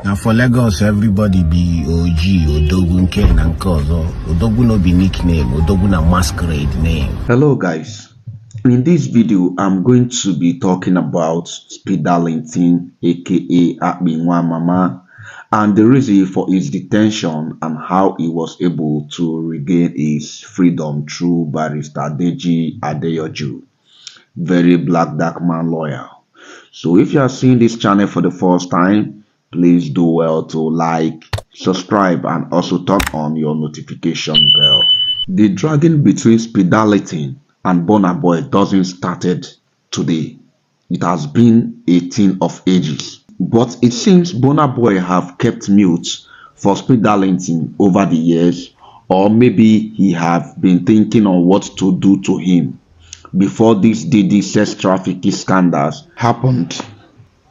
Now for Lagos, everybody be OG, Odogun Ken and Kozo. Odogun no be nickname, Odogun a masquerade name. Hello guys, in this video I'm going to be talking about Speed Darlington aka Akbinwa Mama and the reason for his detention and how he was able to regain his freedom through Barrister Deji Adeyaju, very dark man lawyer. So if you are seeing this channel for the first time, please do well to like, subscribe and also turn on your notification bell. The dragging between Speed Darlington and Burnaboy doesn't started today. It has been a thing of ages. But it seems Burnaboy have kept mute for Speed Darlington over the years, or maybe he have been thinking on what to do to him before these DD sex trafficking scandals happened.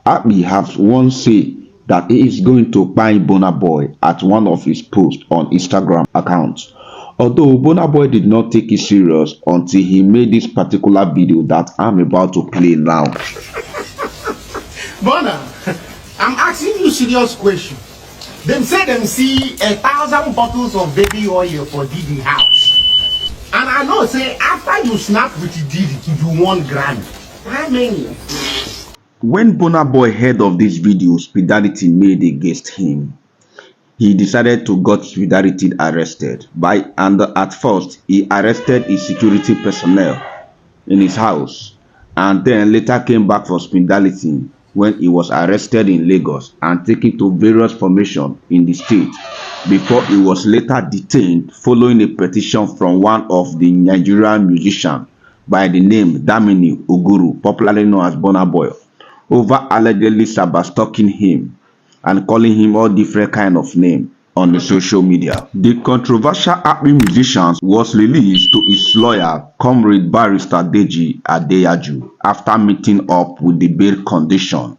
Akbi has once said that he is going to buy Burnaboy at one of his posts on Instagram accounts. Although Burnaboy did not take it serious until he made this particular video that I'm about to play now. Burna, I'm asking you serious question. Them say them see 1,000 bottles of baby oil for Didi house. And I know say after you snap with Didi, you want Grammy. How many? When Burnaboy heard of this video Speed Darlington made against him, he decided to get Speed Darlington arrested. And at first, he arrested his security personnel in his house, and then later came back for Speed Darlington when he was arrested in Lagos and taken to various formations in the state before he was later detained following a petition from one of the Nigerian musicians by the name Damini Uguru, popularly known as Burnaboy, over allegedly cyberstalking him and calling him all different kind of names on the social media. The controversial Akbi musician was released to his lawyer, Comrade Barrister Deji Adeyaju, after meeting up with the bail condition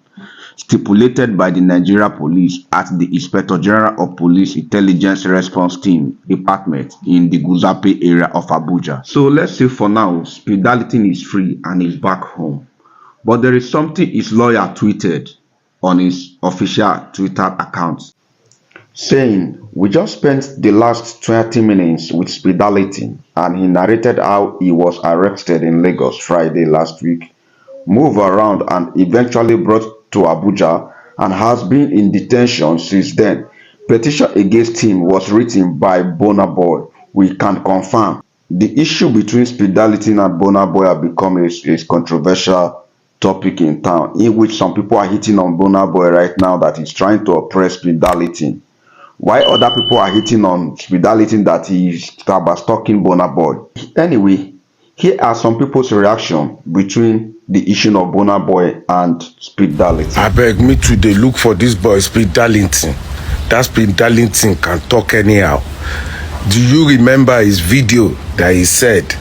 stipulated by the Nigeria Police at the Inspector General of Police Intelligence Response Team Department in the Guzape area of Abuja. So let's say for now, Speed Darlington is free and is back home. But there is something his lawyer tweeted on his official Twitter account, saying, "We just spent the last 20 minutes with Speed Darlington and he narrated how he was arrested in Lagos Friday last week, moved around and eventually brought to Abuja and has been in detention since then. Petition against him was written by Burnaboy. We can confirm." The issue between Speed Darlington and Burnaboy have become a controversial topic in town, in which some people are hitting on Burnaboy right now that he's trying to oppress Speed Darlington, while other people are hitting on Speed Darlington that he's stalking Burnaboy. Anyway, here are some people's reaction between the issue of Burnaboy and Speed Darlington. I beg me to dey look for this boy Speed Darlington. That Speed Darlington can talk anyhow. Do you remember his video that he said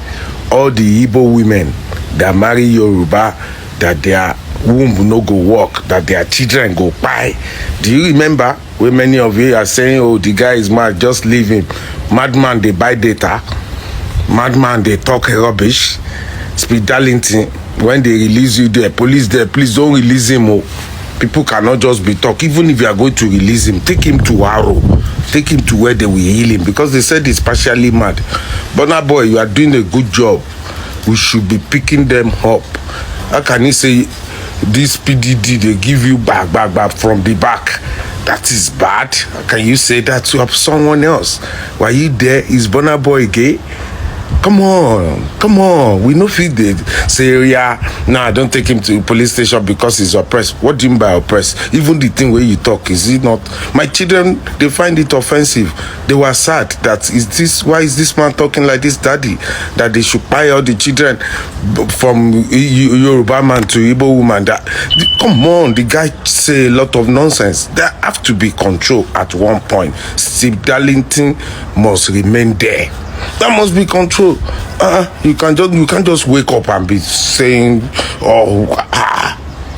all the Igbo women that marry Yoruba, that their womb no go work, that their children go buy? Do you remember when many of you are saying, oh, the guy is mad, just leave him? Madman, they buy data. Madman, they talk rubbish. Speed Darlington, when they release you there, police there, please don't release him. Oh. People cannot just be talk. Even if you are going to release him, take him to Harrow. Take him to where they will heal him, because they said he's partially mad. Burnaboy, you are doing a good job. We should be picking them up. How can you say this PDD, they give you back from the back? That is bad. How can you say that to someone else? Why you there? Is Burnaboy gay? Come on. We no fit dey say, yeah, nah, don't take him to police station because he's oppressed. What do you mean by oppressed? Even the thing where you talk, is it not? My children, they find it offensive. They were sad that why is this man talking like this, daddy? That they should buy all the children from Yoruba man to Igbo woman. Come on, the guy say a lot of nonsense. There have to be control at one point. Speed Darlington must remain there. That must be control. You can't just wake up and be saying,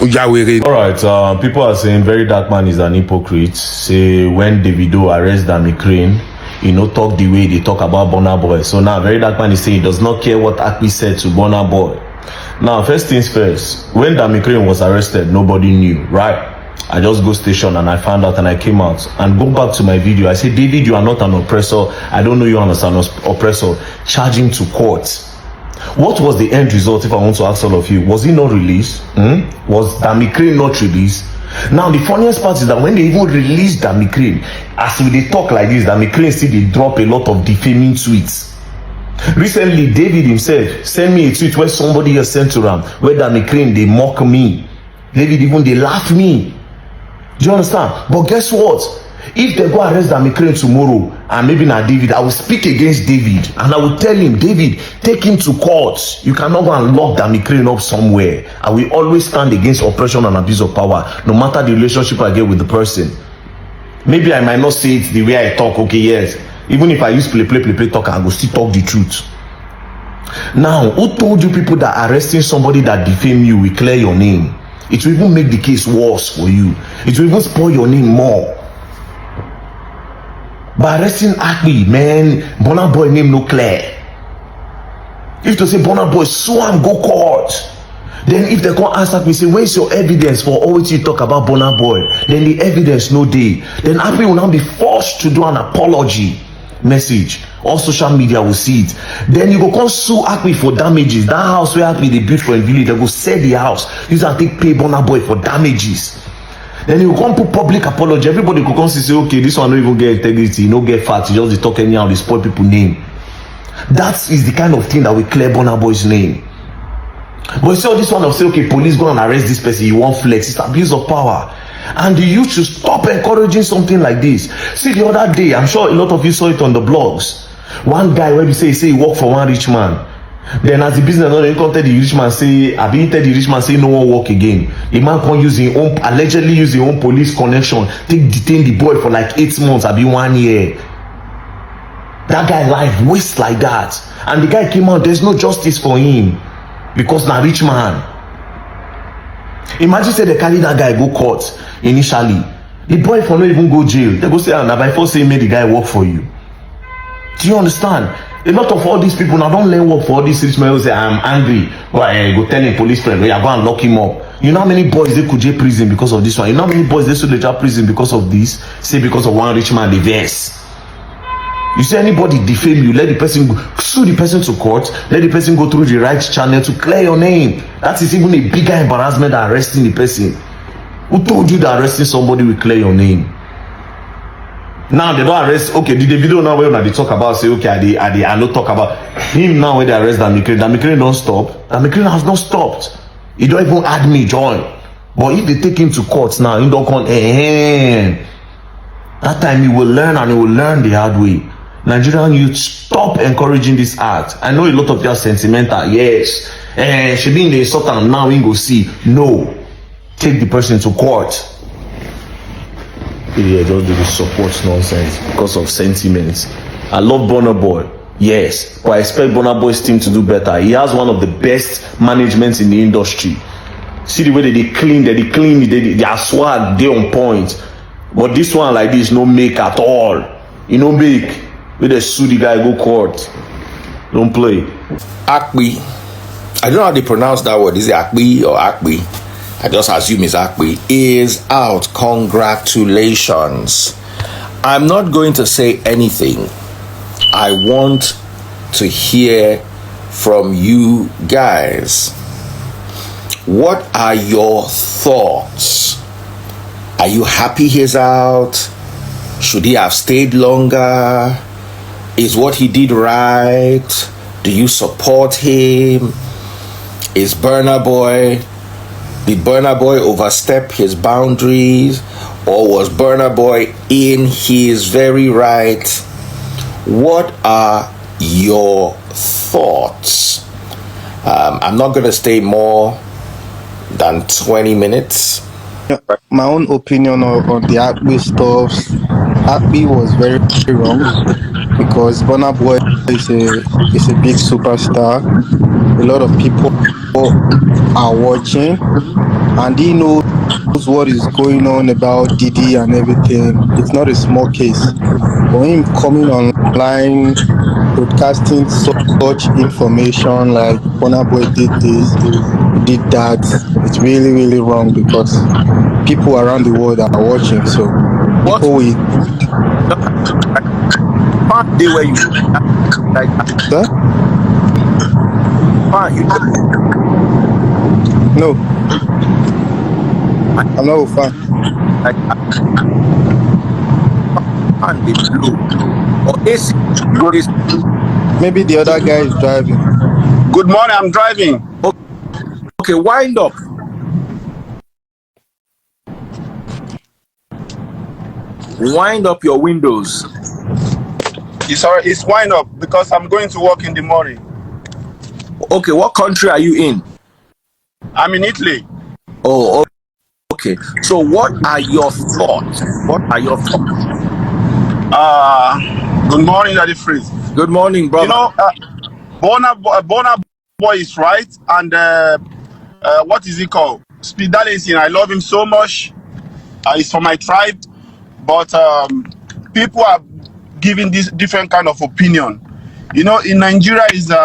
Yahweh. All right. People are saying Verydarkman is an hypocrite. Say when Davido arrest Damikrin, talk the way they talk about Burnaboy. So now Verydarkman is saying he does not care what Akbi said to Burnaboy. Now, first things first. When Damikrin was arrested, nobody knew, right? I just go station and I found out and I came out and go back to my video. I said, David, you are not an oppressor. I don't know you as an oppressor. Charge him to court. What was the end result, if I want to ask all of you? Was he not released? Was Dami Crane not released? Now, the funniest part is that when they even released Dami Crane, as we talk like this, Dami Crane still they drop a lot of defaming tweets. Recently, David himself sent me a tweet where somebody else sent to him, where Dami Crane, they mock me. David even, they laugh me. Do you understand? But guess what? If they go arrest Dami Crane tomorrow, and maybe not David, I will speak against David. And I will tell him, David, take him to court. You cannot go and lock Dami Crane up somewhere. I will always stand against oppression and abuse of power, no matter the relationship I get with the person. Maybe I might not say it the way I talk, okay, yes. Even if I use play talk, I will still talk the truth. Now, who told you people that arresting somebody that defame you will clear your name? It will even make the case worse for you. It will even spoil your name more. By arresting Akpi, man, Burnaboy name no clear. If to say Burnaboy, so and go court. Then if they come ask Akpi, say, where's your evidence for all you talk about Burnaboy? Then the evidence no day. Then Akpi will now be forced to do an apology message. All social media will see it. Then you go come sue Akpi for damages. That house where Akpi they built for a village, they go sell the house. Use and take pay Burnaboy for damages. Then you come put public apology. Everybody go come say, okay, this one don't even get integrity, no get facts, you just talk anyhow, they spoil people name. That is the kind of thing that will clear Burnaboy's name. But you see all this one of say, okay, police go and arrest this person, you want flex, it's abuse of power. And the youth should stop encouraging something like this. See, the other day, I'm sure a lot of you saw it on the blogs. One guy where he say he work for one rich man. Then as the business owner, he come tell the rich man say, I been tell the rich man say no one work again. The man can use his own, allegedly use his own police connection, take detain the boy for like 8 months, I be 1 year. That guy life waste like that. And the guy came out, there's no justice for him. Because na rich man. Imagine say they carry that guy go court initially. The boy for not even go jail. They go say, now by force say make the guy work for you. Do you understand? A lot of all these people now don't learn work for all these rich men who say, I'm angry. Go tell him police friend, go and lock him up. You know how many boys they could jail prison because of this one? You know how many boys they should jail prison because of this? Say because of one rich man, they vex. You see anybody defame you, let the person go, sue the person to court, let the person go through the right channel to clear your name. That is even a bigger embarrassment than arresting the person. Who told you that arresting somebody will clear your name? Now they don't arrest, okay, the video now where they talk about, say, okay, I not talk about him now when they arrest Dami Crane. Dami Crane don't stop. Dami Crane has not stopped. He don't even add me join. But if they take him to court now, he don't come, that time he will learn and he will learn the hard way. Nigerian youth, stop encouraging this act. I know a lot of you are sentimental, yes. She be in the insult and now we go see. No. Take the person to court. Yeah, just do the support nonsense because of sentiments. I love Burnaboy, yes, but I expect Burnaboy's team to do better. He has one of the best managements in the industry. See the way they clean, their swag, they on point. But this one like this, no make at all. You know make. When they sue the guy, go court. Don't play. Akpi. I don't know how they pronounce that word. Is it Akpi or Akpi? I just assume it's Akpi. Is out. Congratulations. I'm not going to say anything. I want to hear from you guys. What are your thoughts? Are you happy he's out? Should he have stayed longer? Is what he did right? Do you support him? Is Burnaboy, did Burnaboy overstep his boundaries? Or was Burnaboy in his very right? What are your thoughts? I'm not going to stay more than 20 minutes. My own opinion on the Akpi stuff. Akpi was very wrong because Burnaboy is a big superstar. A lot of people are watching, and he knows what is going on about Didi and everything. It's not a small case. For him coming online, broadcasting such information like Burnaboy did this, did that, it's really, really wrong because people around the world are watching. So What people will, day where you like sir? you No, I'm not fine. like they blow or AC is Maybe the other guy is driving. Good morning, I'm driving. okay. Wind up. Wind up your windows. It's wind up because I'm going to work in the morning. Okay, what country are you in? I'm in Italy. Oh, okay. So, what are your thoughts? What are your thoughts? Good morning, Daddy Freeze. Good morning, brother. You know, Burna Boy is right, and what is he called? Speed Darlington. I love him so much. He's from my tribe, but people are giving this different kind of opinion. You know, in Nigeria is in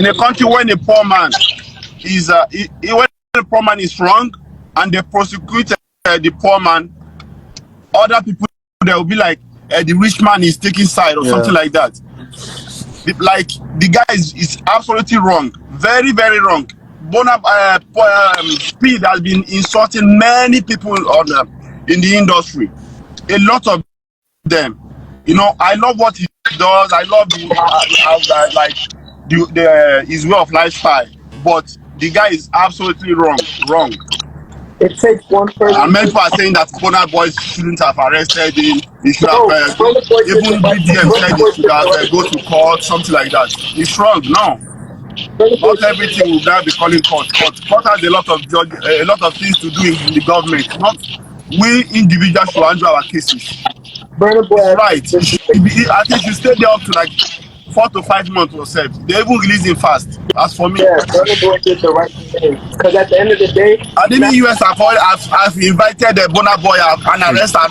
a country when a poor man is when the poor man is wrong and they prosecute the poor man, other people they will be like the rich man is taking side or something like that. Like the guy is absolutely wrong, very very wrong. Speed has been insulting many people on in the industry, a lot of them. You know, I love what he does. I love like his way of lifestyle, but the guy is absolutely wrong. It takes one person. And many people are saying that Burna Boy shouldn't have arrested him. He should have even BDM said he should have go to court, something like that. It's wrong. No, not everything will now be calling court. Court has a lot of a lot of things to do in the government. Not we individuals should handle our cases. It's right. I think you stay there up to like 4 to 5 months or so. They even release him fast. As for me, Yeah, Burnaboy did the right thing. Because at the end of the day, and even US have invited the Burna Boy and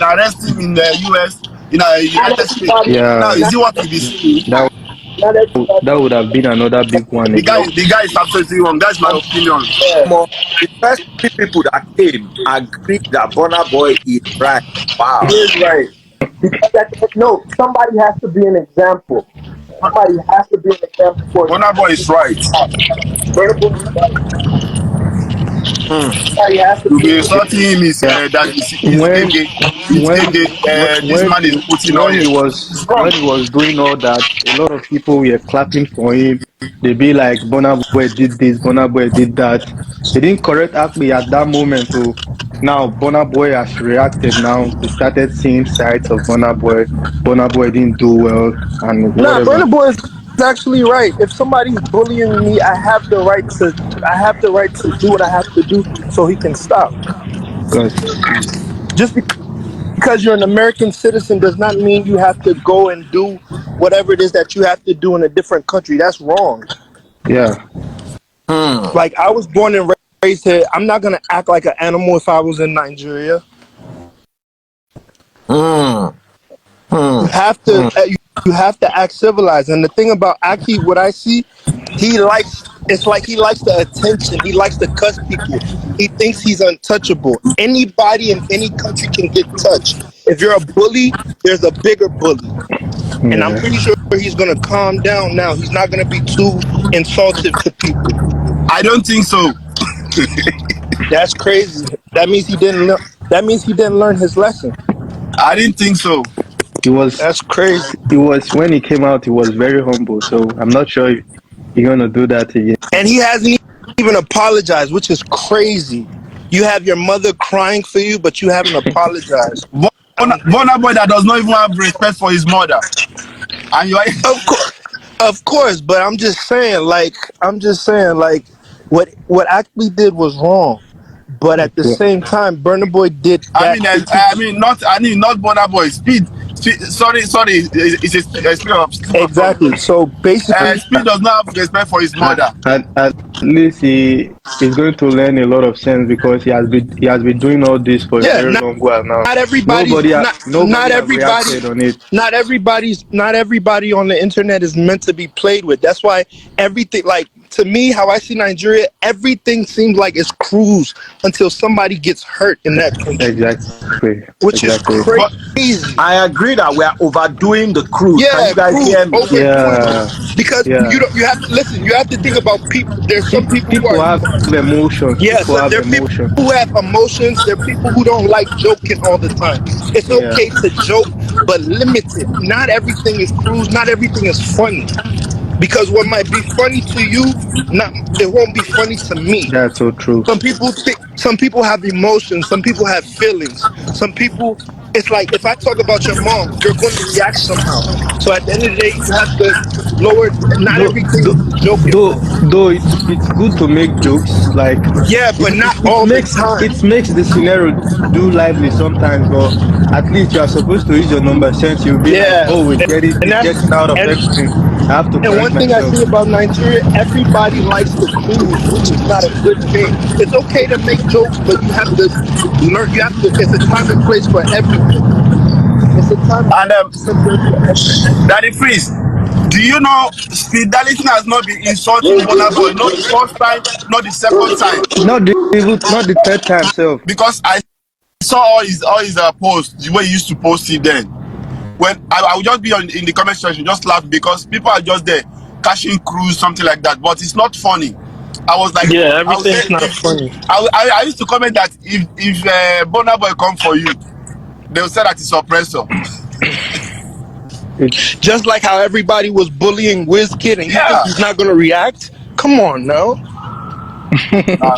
arrest him in the US, in the United States. Yeah. Now, is it what we be seeing? That would have been another big one The again. guy is absolutely wrong. That's my opinion. More, the first 3 people that came agreed that Burna Boy is right. Wow. he is right. Because no, somebody has to be an example. Somebody has to be an example for Burna Boy is right. Burnaboy is right. Somebody has to To be be an example. insulting him is that is gege. It's gege. This man is putting when he oil. was It's wrong. doing all that, a lot of people were clapping for him. They be like, Burna Boy did this, Burna Boy did that. They didn't correct Akpi at that moment. So now Burna Boy has reacted. Now they started seeing sides of Burna Boy. Burna Boy didn't do well and Nah, whatever. Burnaboy is actually right. If somebody's bullying me, I have the right to do what I have to do so he can stop. Because Just because you're an American citizen does not mean you have to go and do whatever it is that you have to do in a different country. That's wrong. yeah, Like, I was born and raised here. I'm not gonna act like an animal if I was in Nigeria. You have to you have to act civilized. And the thing about Aki, what I see, it's like he likes the attention. He likes to cuss people. He thinks he's untouchable. Anybody in any country can get touched. If you're a bully, there's a bigger bully. And I'm pretty sure he's gonna calm down now. He's not gonna be too insultive to people. I don't think so. That's crazy. That means he didn't learn his lesson. I didn't think so. That's crazy. when he came out, he was very humble. So I'm not sure if he's gonna do that again. And he hasn't even apologized, which is crazy. You have your mother crying for you, but you haven't apologized. Burna Boy that does not even have respect for his mother. And you are Of course, but I'm just saying, what Ackley did was wrong. But at the same time, Burna Boy did that. not Burna Boy. Speed. Sorry. It's a speed of Exactly. So basically, Speed does not have respect for his mother. At least he is going to learn a lot of sense because he has been doing all this for a very long while now. not everybody, Nobody has reacted on it. not everybody on the internet is meant to be played with. That's why everything, like to me, how I see Nigeria, everything seems like it's cruise until somebody gets hurt in that country. Exactly. Which is But crazy. I agree that we are overdoing the cruise. Can Yeah, you guys cruise, hear me? overdoing Yeah. it. Because Yeah. you have to listen, you have to think about people. There's some people who People are, have emotions. yeah, People so have there are people emotions. who have emotions. There are people who don't like joking all the time. It's Yeah. okay to joke, but limited. Not everything is cruise, not everything is funny. Because what might be funny to you, not it won't be funny to me. That's so true. Some people have emotions, some people have feelings. Some people, it's like if I talk about your mom, you're going to react somehow. So at the end of the day, you have to lower. Not Though, everything though, is joking. though it's good to make jokes. Like Yeah, but not all the time. it makes the scenario do lively sometimes. But at least you are supposed to use your number sense. You'll be like, Yeah, oh, and it's that's getting out of and everything. I have to and correct one thing I myself. see about Nigeria, everybody likes to cruise, which is not a good thing. It's okay to make jokes, but you have to learn. You have to. It's a time and place for everything. It's a time And and place for everything. Daddy Freeze, do you know Speed Darlington has not been insulting Burnaboy? Not the first time, not the second time. Not the third time, self. Because I saw all his posts, the way he used to post it then. When I would just be in the comment section, just laugh because people are just there cashing cruise, something like that. But it's not funny. I was like, Yeah, I would say everything's not if funny. I used to comment that if Burnaboy come for you, they will say that it's oppressor. Just like how everybody was bullying WizKid, and you think Yeah. he's not gonna react? Come on, now. Nah.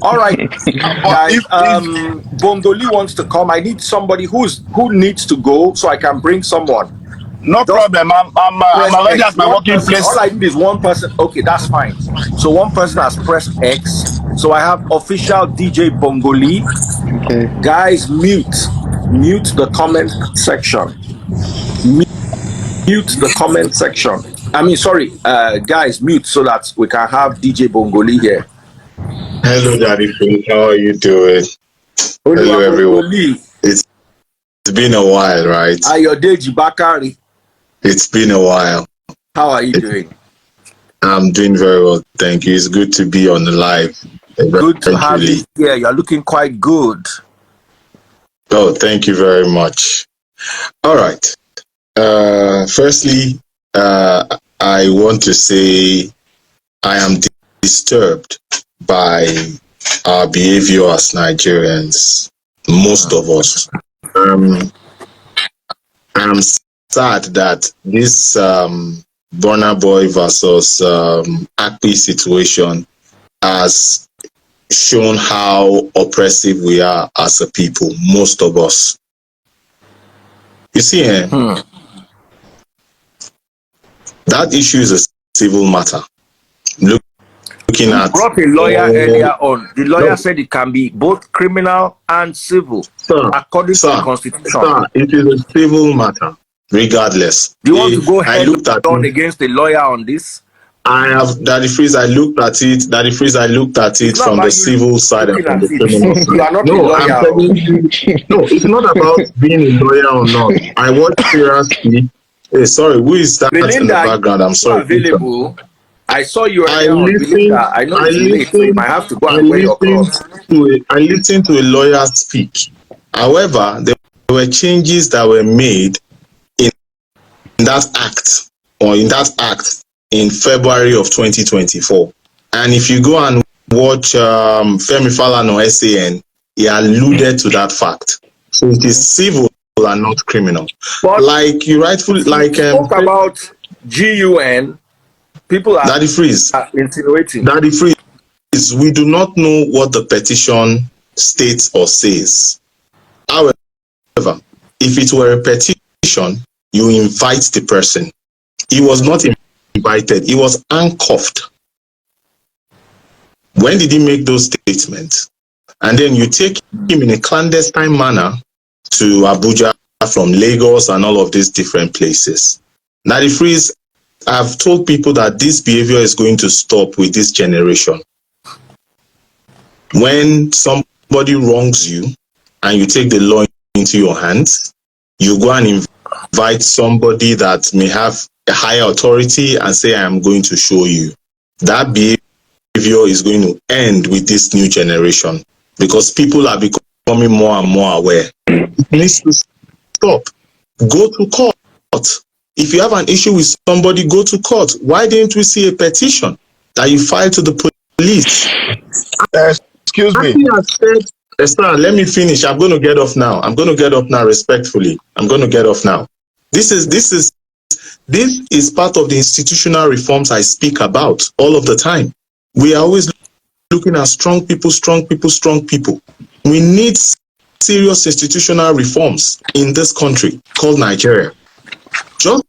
All right, But guys. if Bongoli wants to come. I need somebody who needs to go so I can bring someone. no Just problem, I'm press already X. at my One working person. place. All I need is one person. Okay, that's fine. So one person has pressed X. So I have official DJ Bongoli. Okay. Guys, mute the comment section. Mute the comment section. I mean, sorry, guys, mute so that we can have DJ Bongoli here. Hello, Daddy Phil. How are you doing? Hello, everyone. It's been a while, right? Ayodeji Bakari. It's been a while. How are you doing? I'm doing very well, thank you. It's good to be on the live. Good to have you here. You're looking quite good. Oh, thank you very much. All right. Firstly, I want to say I am disturbed by our behavior as Nigerians, most of us. I'm sad that this Burnaboy versus Akpi situation has shown how oppressive we are as a people, most of us. You see, that issue is a civil matter. Looking at brought a lawyer earlier on. The lawyer said it can be both criminal and civil, according to the Constitution. Sir, it is a civil matter, regardless. Do you want to go head on it. Against the lawyer on this? I have, Daddy Freeze, I looked at it from the civil side and from the criminal side. You are not a No, lawyer. I'm telling you, no, it's not about being a lawyer or not. I watched Sarah speak. Hey, sorry, who is that in the background? I'm sorry. Available. I saw you. I listened. I know it's late, so you might have to go and wear your clothes. I listened to a lawyer speak. However, there were changes that were made in that act in February of 2024. And if you go and watch Femi Falana on SAN, he alluded to that fact. So it is civil and not criminal. But like you rightfully talk about GUN. People are Daddy Freeze. Insinuating. Daddy Freeze, we do not know what the petition states or says. However, if it were a petition, you invite the person. He was not invited. He was handcuffed. When did he make those statements? And then you take him in a clandestine manner to Abuja from Lagos and all of these different places. Daddy Freeze, I've told people that this behavior is going to stop with this generation. When somebody wrongs you and you take the law into your hands, you go and invite somebody that may have a higher authority and say, I am going to show you. that behavior is going to end with this new generation because people are becoming more and more aware. It needs to stop. Go to court. If you have an issue with somebody, go to court. Why didn't we see a petition that you filed to the police? Excuse me. Esther, let me finish. I'm going to get off now. Respectfully. I'm going to get off now. This is part of the institutional reforms I speak about all of the time. We are always looking at strong people. We need serious institutional reforms in this country called Nigeria. Just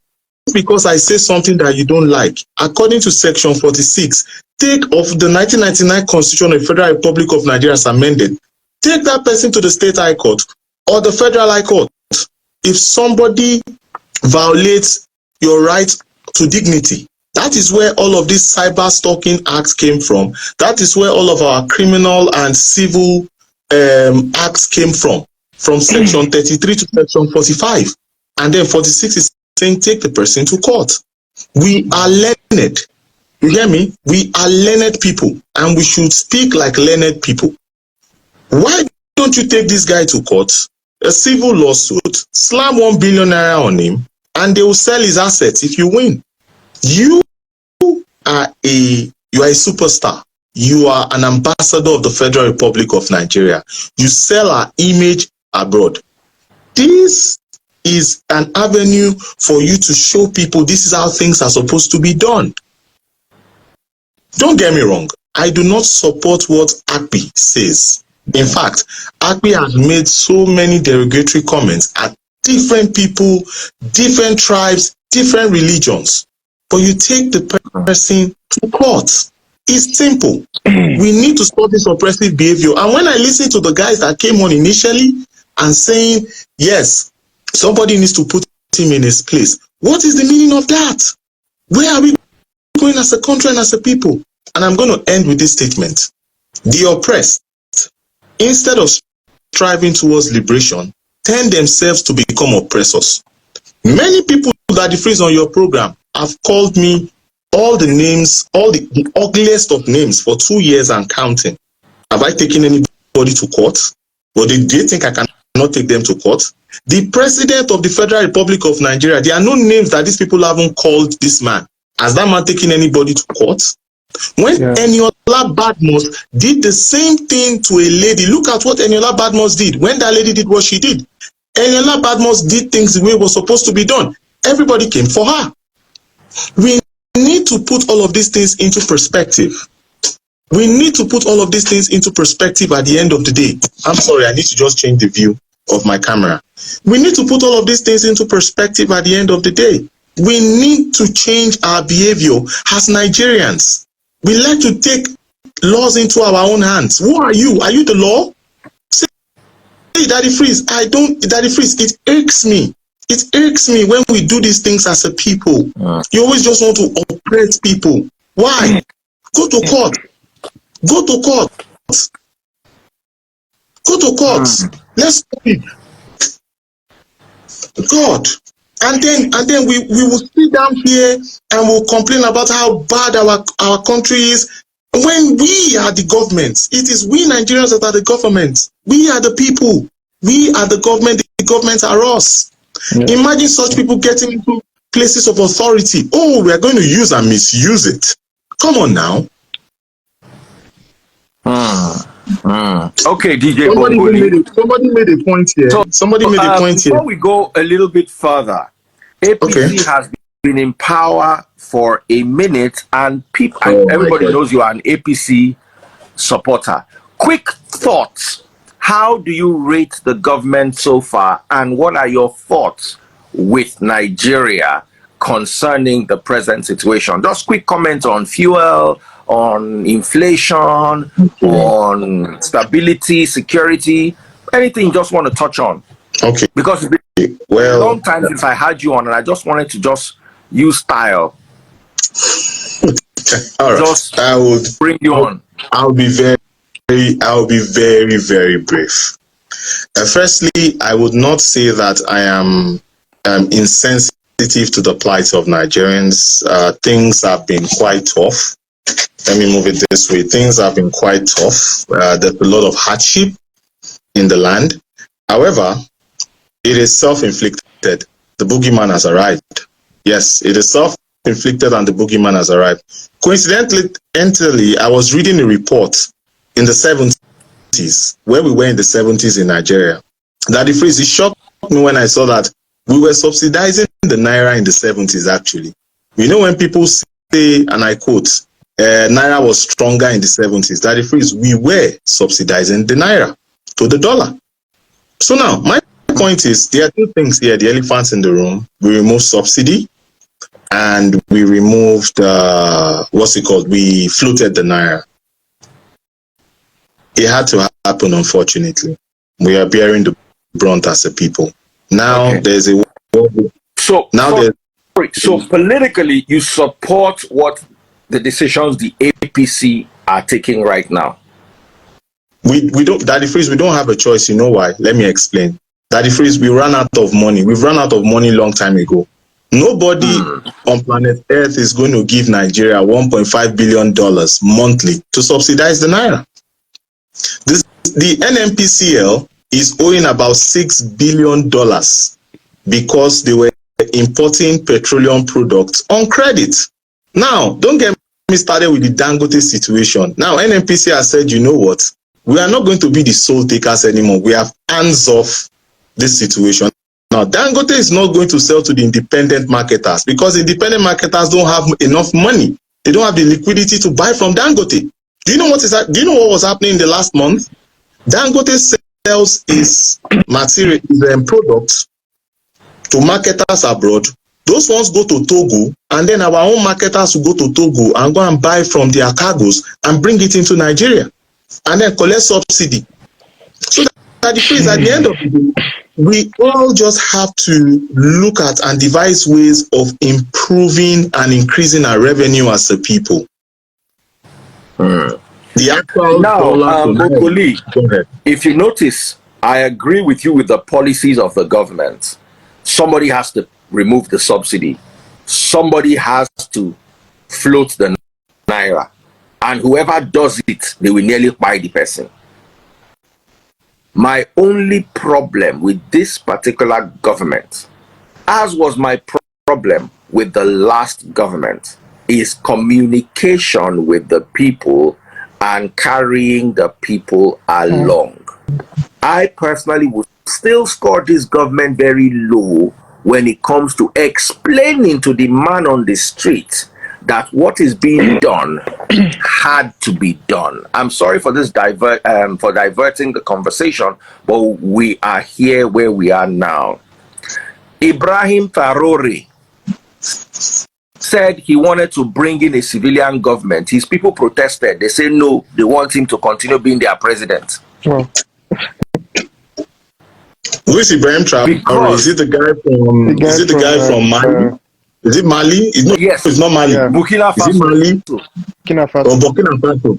because I say something that you don't like, according to Section 46, take of the 1999 Constitution of the Federal Republic of Nigeria as amended, take that person to the State High Court or the Federal High Court. If somebody violates your right to dignity, that is where all of these cyber stalking acts came from. That is where all of our criminal and civil acts came from Section 33 to Section 45. And then 46 is saying take the person to court. We are learned. You hear me? We are learned people and we should speak like learned people. Why don't you take this guy to court, a civil lawsuit, slam 1 billion naira on him, and they will sell his assets if you win? You are a superstar. You are an ambassador of the Federal Republic of Nigeria. You sell our image abroad. This is an avenue for you to show people this is how things are supposed to be done. Don't get me wrong. I do not support what Akpi says. In fact, Akpi has made so many derogatory comments at different people, different tribes, different religions. But you take the person to court. It's simple. We need to stop this oppressive behavior. And when I listen to the guys that came on initially and saying, yes, somebody needs to put him in his place. What is the meaning of that? Where are we going as a country and as a people? And I'm going to end with this statement. The oppressed, instead of striving towards liberation, tend themselves to become oppressors. Many people that freeze on your program have called me all the names, all the ugliest of names for 2 years and counting. Have I taken anybody to court? Or do you think I cannot take them to court? The president of the Federal Republic of Nigeria, there are no names that these people haven't called this man. Has that man taken anybody to court? When Eniola Badmus did the same thing to a lady, look at what Eniola Badmus did. When that lady did what she did, Eniola Badmus did things the way it was supposed to be done. Everybody came for her. We need to put all of these things into perspective. We need to put all of these things into perspective at the end of the day. I'm sorry, I need to just change the view of my camera. We need to put all of these things into perspective at the end of the day. We need to change our behavior as Nigerians. We like to take laws into our own hands. Who are you? Are you the law? Say, Daddy Freeze, Daddy Freeze, it irks me. It irks me when we do these things as a people. You always just want to oppress people. Why? Go to court. Go to court. Go to court. Let's speak. God. And then we will sit down here and we'll complain about how bad our country is. When we are the government, it is we Nigerians that are the government. We are the people. We are the government. The government are us. Yeah. Imagine such people getting into places of authority. Oh, we are going to use and misuse it. Come on now. Okay, DJ. Somebody made a point here. Before we go a little bit further, APC has been in power for a minute, and people, everybody knows you are an APC supporter. Quick thoughts. How do you rate the government so far, and what are your thoughts with Nigeria concerning the present situation? Just quick comments on fuel, on inflation, on stability, security, anything you just want to touch on. Okay. Because it's been a long time since I had you on, and I just wanted to just use style. All right. Just I would bring you on. I'll be very, very brief. Firstly, I would not say that I am insensitive to the plight of Nigerians. Things have been quite tough. let me move it this way. Things have been quite tough. There's a lot of hardship in the land. However, it is self-inflicted. The boogeyman has arrived. Yes, it is self-inflicted and the boogeyman has arrived. Coincidentally, I was reading a report in the 70s, where we were in the 70s in Nigeria. That it shocked me when I saw that we were subsidizing the Naira in the 70s, actually. You know, when people say, and I quote, Naira was stronger in the 70s, that we were subsidizing the Naira to the dollar. So now, my point is, there are two things here, the elephants in the room. We removed subsidy and we removed, we floated the Naira. It had to happen, unfortunately. We are bearing the brunt as a people. Now there's a... So politically, you support what the decisions the APC are taking right now? We don't, Daddy Freeze, we don't have a choice. You know why? Let me explain. Daddy Freeze, we ran out of money. We've run out of money a long time ago. Nobody on planet Earth is going to give Nigeria $1.5 billion monthly to subsidize the Naira. The NNPCL is owing about $6 billion because they were importing petroleum products on credit. Now, don't get me started with the Dangote situation. Now, NNPC has said, you know what? We are not going to be the sole takers anymore. We have hands off this situation. Now, Dangote is not going to sell to the independent marketers because independent marketers don't have enough money. They don't have the liquidity to buy from Dangote. Do you know what was happening in the last month? Dangote sells its material, products to marketers abroad. Those ones go to Togo, and then our own marketers will go to Togo and go and buy from their cargoes and bring it into Nigeria, and then collect subsidy. So that the phrase at the end of the day, we all just have to look at and devise ways of improving and increasing our revenue as a people. The actual Bokoli, if you notice, I agree with you with the policies of the government. Somebody has to remove the subsidy. Somebody has to float the Naira. And whoever does it, they will nearly buy the person. My only problem with this particular government, as was my problem with the last government, is communication with the people and carrying the people along. I personally would still score this government very low when it comes to explaining to the man on the street that what is being done had to be done. I'm sorry for this for diverting the conversation, but we are here where we are now. Ibrahim Traore said he wanted to bring in a civilian government. His people protested. They say no, they want him to continue being their president. Who is Ibrahim Traore? Is it the guy from? Is it the guy from Mali? Is it Mali? Yes. It's not Mali. Yeah. Burkina Faso. Is it Mali? Burkina Faso. Oh, Burkina Faso.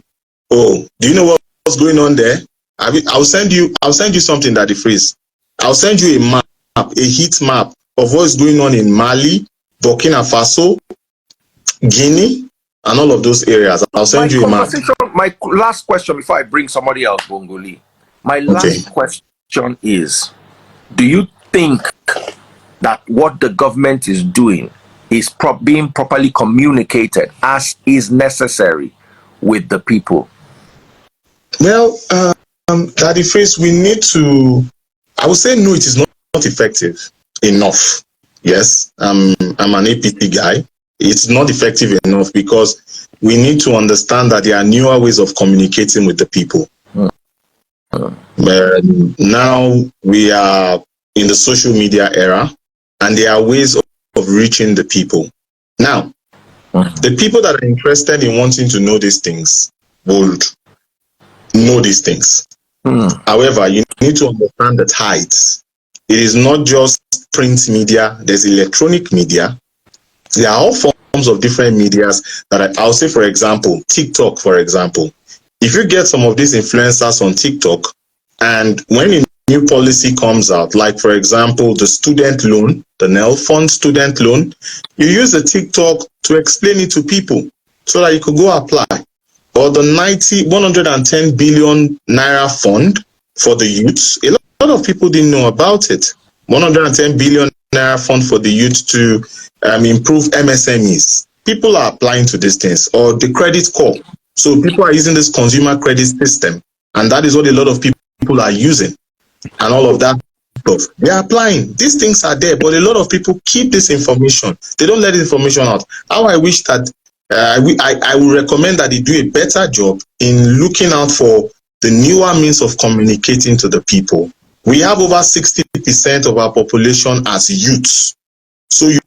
Oh, do you know what's going on there? I'll send you something, Daddy Freeze. I'll send you a map, a heat map of what's going on in Mali, Burkina Faso, Guinea, and all of those areas. I'll send you a map. My last question before I bring somebody else, Bongoli. My last question is, do you think that what the government is doing is being properly communicated as is necessary with the people? Well, Daddy Freeze, we need to, I would say no, it is not effective enough. Yes, I'm an APT guy. It's not effective enough because we need to understand that there are newer ways of communicating with the people. Now we are in the social media era, and there are ways of reaching the people. Now, the people that are interested in wanting to know these things would know these things. However, you need to understand the tides. It is not just print media, there's electronic media. There are all forms of different medias that I'll say, for example, TikTok, for example. If you get some of these influencers on TikTok, and when a new policy comes out, like, for example, the student loan, the NEL Fund student loan, you use the TikTok to explain it to people so that you could go apply. or the 110 billion naira fund for the youths. A lot of people didn't know about it. 110 billion naira fund for the youth to improve MSMEs. People are applying to these things, or the credit score. So people are using this consumer credit system, and that is what a lot of people are using, and all of that stuff. They are applying. These things are there, but a lot of people keep this information. They don't let the information out. How I wish that I would recommend that they do a better job in looking out for the newer means of communicating to the people. We have over 60% of our population as youths. So you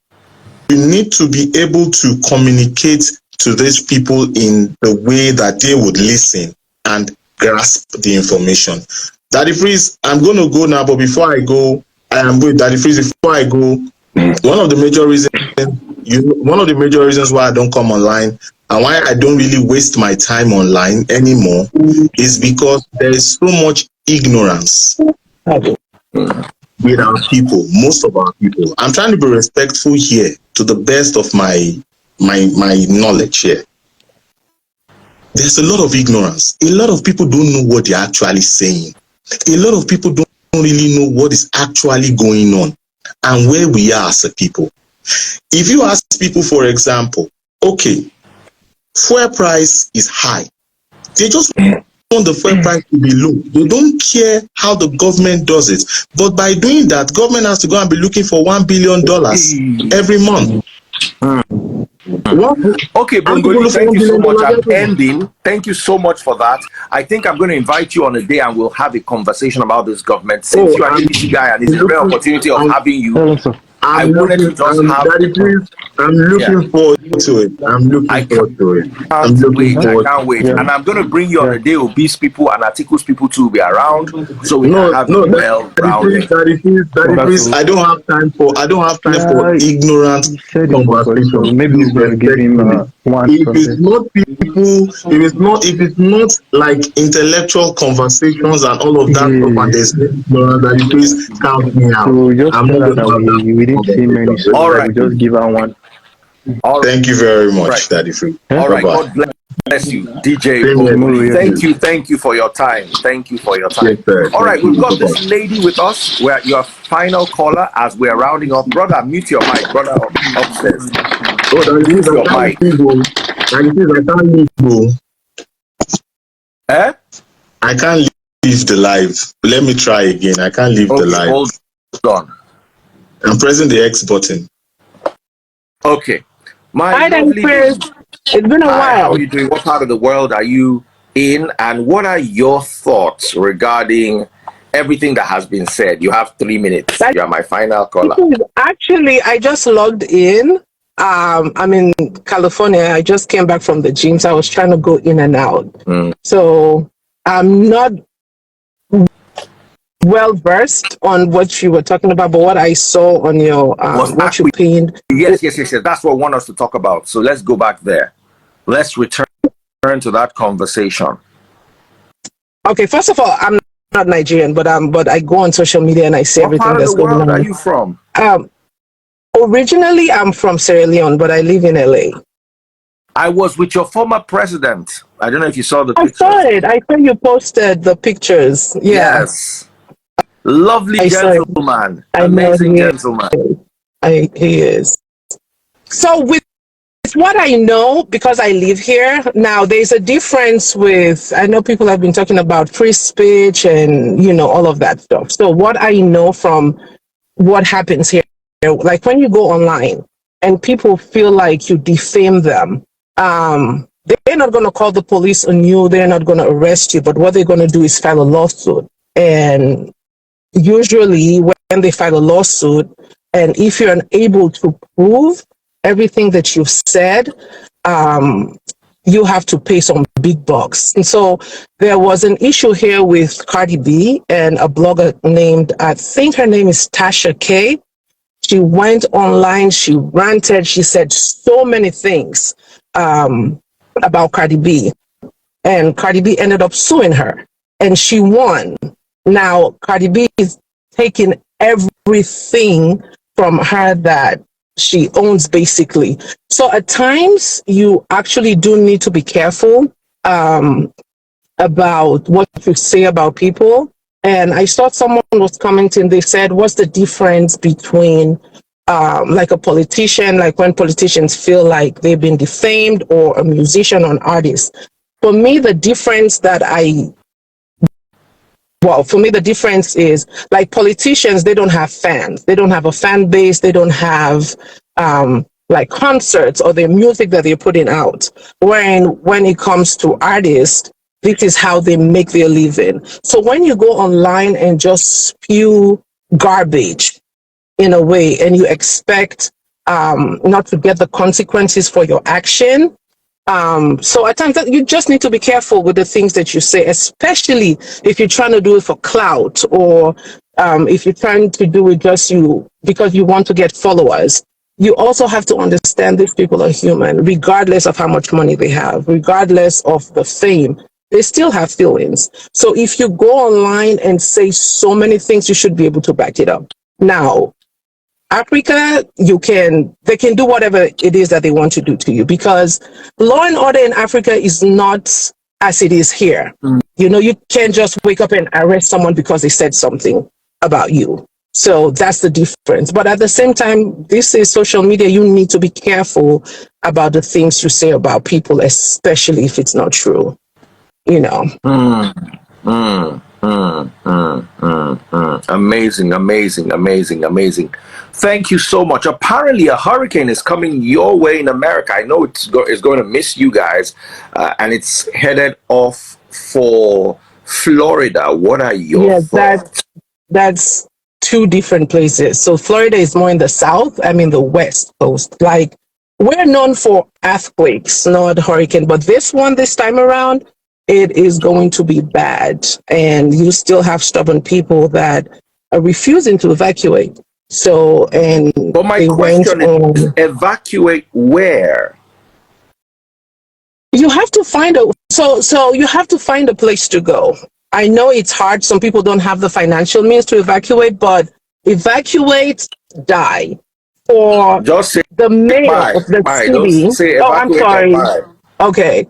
need to be able to communicate to these people in the way that they would listen and grasp the information. Daddy Freeze, I'm going to go now, but before I go, I am with Daddy Freeze. Before I go, one of the major reasons why I don't come online and why I don't really waste my time online anymore is because there is so much ignorance with our people, most of our people. I'm trying to be respectful here to the best of my knowledge here. There's a lot of ignorance. A lot of people don't know what they're actually saying. A lot of people don't really know what is actually going on and where we are as a people. If you ask people, for example, okay, fuel price is high. They just want the fuel price to be low. They don't care how the government does it. But by doing that, government has to go and be looking for $1 billion every month. Okay, Bongoli, thank you so much. I'm ending. Thank you so much for that. I think I'm going to invite you on a day and we'll have a conversation about this government. Since you're an ABC guy and it's a rare opportunity of having you, I wanted to just have... I'm looking forward to it. I can't wait. Yeah. And I'm going to bring you on a day. Obese people and articles people too will be around. So we can have well-rounded. I don't have time for ignorant conversation. Maybe he's going to give him one. If it's not like intellectual conversations and all of that stuff, and there's that please count me out. So just tell her that we didn't see many, so all right. We just give her one. Thank you very much, Daddy Free. All right, God bless you, DJ. Thank you for your time. Thank you for your time. Yes, all right, we've got this lady with us. We're your final caller as we're rounding up. Brother, mute your mic. Brother upstairs. Mute your mic. I can't leave the live. Let me try again. I can't leave the live. Hold on. I'm pressing the X button. Okay. Hi, lovely Chris. It's been a while. How are you doing? What part of the world are you in? And what are your thoughts regarding everything that has been said? You have 3 minutes. You are my final caller. Actually, I just logged in. I'm in California. I just came back from the gym, so I was trying to go in and out. So I'm not well versed on what you were talking about, but what I saw on your what you pinned. Yes. That's what I want us to talk about. So let's go back there. Let's return to that conversation. Okay, first of all, I'm not Nigerian, but I go on social media and I see everything that's going on. What part of the world are you from? Originally, I'm from Sierra Leone, but I live in LA. I was with your former president. I don't know if you saw the pictures. I saw it. I saw you posted the pictures. Yeah. Yes. Lovely gentleman. Amazing gentleman. He is. So with what I know, because I live here, now there's a difference with, I know people have been talking about free speech and, all of that stuff. So what I know from what happens here, like when you go online and people feel like you defame them, they're not going to call the police on you. They're not going to arrest you. But what they're going to do is file a lawsuit. And usually when they file a lawsuit, and if you're unable to prove everything that you've said, you have to pay some big bucks. And so there was an issue here with Cardi B and a blogger named, I think her name is Tasha K. She went online, she ranted, she said so many things about Cardi B. And Cardi B ended up suing her, and she won. Now, Cardi B is taking everything from her that she owns, basically. So at times, you actually do need to be careful about what you say about people. And I saw someone was commenting, they said, what's the difference between like a politician, like when politicians feel like they've been defamed, or a musician or an artist? For me, the difference is, like, politicians, they don't have fans. They don't have a fan base. They don't have like concerts or their music that they're putting out. When it comes to artists, this is how they make their living. So when you go online and just spew garbage in a way, and you expect not to get the consequences for your action, so at times that you just need to be careful with the things that you say, especially if you're trying to do it for clout, or if you're trying to do it just because you want to get followers. You also have to understand these people are human, regardless of how much money they have, regardless of the fame. They still have feelings. So if you go online and say so many things, you should be able to back it up. Now, Africa, they can do whatever it is that they want to do to you, because law and order in Africa is not as it is here. You know, you can't just wake up and arrest someone because they said something about you. So that's the difference. But at the same time, this is social media. You need to be careful about the things you say about people, especially if it's not true. You know. Amazing, amazing, amazing, amazing. Thank you so much. Apparently, a hurricane is coming your way in America. I know it's going to miss you guys, and it's headed off for Florida. What are your thoughts? That's two different places. So Florida is more in the south. I'm in the west coast. Like, we're known for earthquakes, not hurricane, but this time around, it is going to be bad. And you still have stubborn people that are refusing to evacuate. So, but my question is, evacuate where? You have to find you have to find a place to go. I know it's hard. Some people don't have the financial means to evacuate, but evacuate, die. For just say the mayor of the city. Don't say I'm sorry. Okay.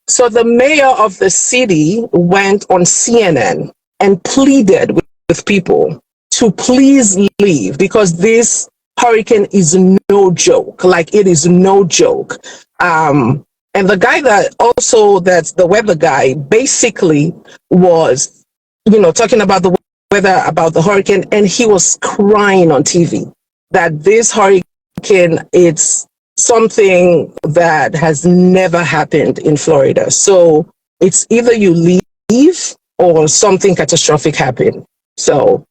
So the mayor of the city went on CNN and pleaded with people to please leave, because this hurricane is no joke. Like, it is no joke. And the guy that's the weather guy, basically was, talking about the weather, about the hurricane, and he was crying on TV that this hurricane, it's something that has never happened in Florida. So it's either you leave or something catastrophic happened. So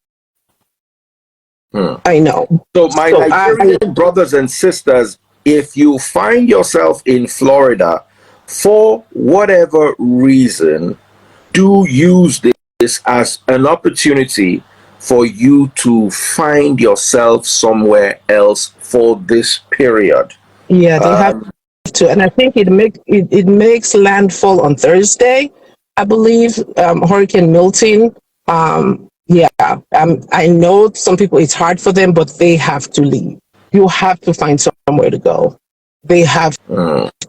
I know. So my Nigerian brothers and sisters, if you find yourself in Florida, for whatever reason, do use this as an opportunity for you to find yourself somewhere else for this period. Yeah, they have to, and I think it makes landfall on Thursday, I believe. Hurricane Milton. I know some people, it's hard for them, but they have to leave. You have to find somewhere to go. They have to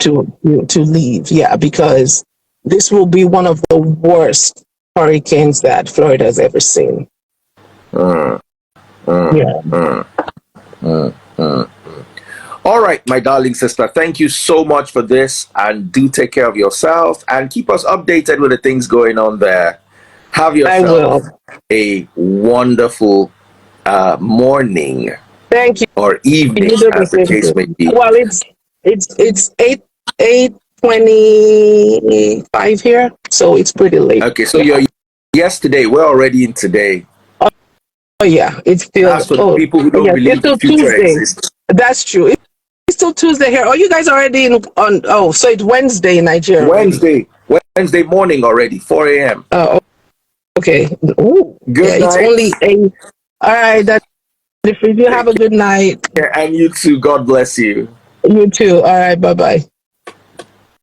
leave, because this will be one of the worst hurricanes that Florida has ever seen. All right, my darling sister, thank you so much for this, and do take care of yourself and keep us updated with the things going on there. Have yourself a wonderful morning. Thank you. Or evening, as the case may be. Well, it's 8:25 here, so it's pretty late. Okay, so you're yesterday. We're already in today. Oh yeah, it's still. That's for the people who don't believe the future exists. That's true. It's still Tuesday here. Oh, you guys already on? Oh, so it's Wednesday in Nigeria. Wednesday morning already, 4 a.m. Oh, okay. Ooh, good night. It's only 8. All right, that's. If you have a good night. Yeah, and you too. God bless you. You too. All right. Bye-bye.